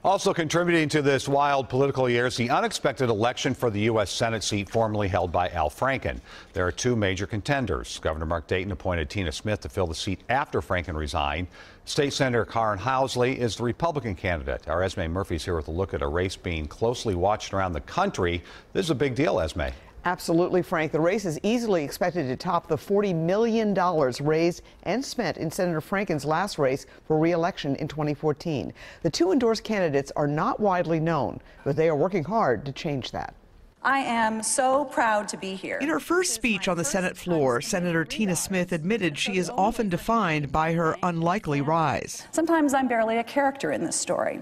Also contributing to this wild political year is the unexpected election for the U.S. Senate seat formerly held by Al Franken. There are two major contenders. Governor Mark Dayton appointed Tina Smith to fill the seat after Franken resigned. State Senator Karin Housley is the Republican candidate. Our Esme Murphy is here with a look at a race being closely watched around the country. This is a big deal, Esme. Absolutely, Frank. The race is easily expected to top the $40 million raised and spent in Senator Franken's last race for re-election in 2014. The two endorsed candidates are not widely known, but they are working hard to change that. I am so proud to be here. In her first speech on the Senate floor, Senator Tina Smith admitted she is often defined by her unlikely rise. Sometimes I'm barely a character in this story.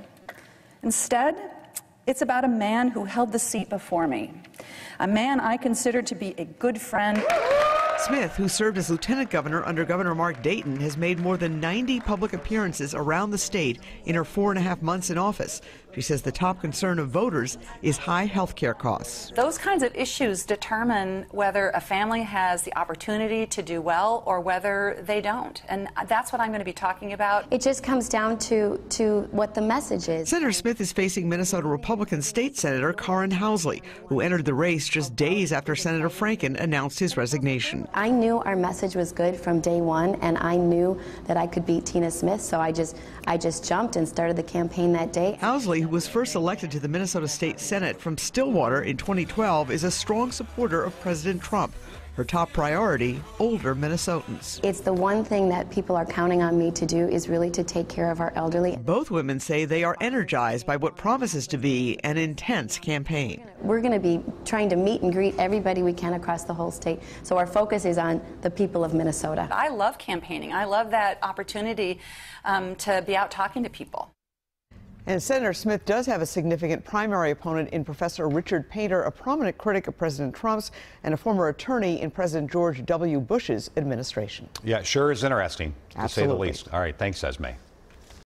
Instead, it's about a man who held the seat before me, a man I consider to be a good friend. Smith, who served as lieutenant governor under Governor Mark Dayton, has made more than 90 public appearances around the state in her 4.5 months in office. She says the top concern of voters is high health care costs. Those kinds of issues determine whether a family has the opportunity to do well or whether they don't. And that's what I'm going to be talking about. It just comes down to what the message is. Senator Smith is facing Minnesota Republican State Senator Karin Housley, who entered the race just days after Senator Franken announced his resignation. I knew our message was good from day one, and I knew that I could beat Tina Smith, so I just jumped and started the campaign that day. Housley, who was first elected to the Minnesota State Senate from Stillwater in 2012, is a strong supporter of President Trump. Her top priority, older Minnesotans. It's the one thing that people are counting on me to do is really to take care of our elderly. Both women say they are energized by what promises to be an intense campaign. We're going to be trying to meet and greet everybody we can across the whole state, so our focus is on the people of Minnesota. I love campaigning. I love that opportunity to be out talking to people. And Senator Smith does have a significant primary opponent in Professor Richard Painter, a prominent critic of President Trump's and a former attorney in President George W. Bush's administration. Yeah, sure is interesting, to say the least. All right, thanks, Esme.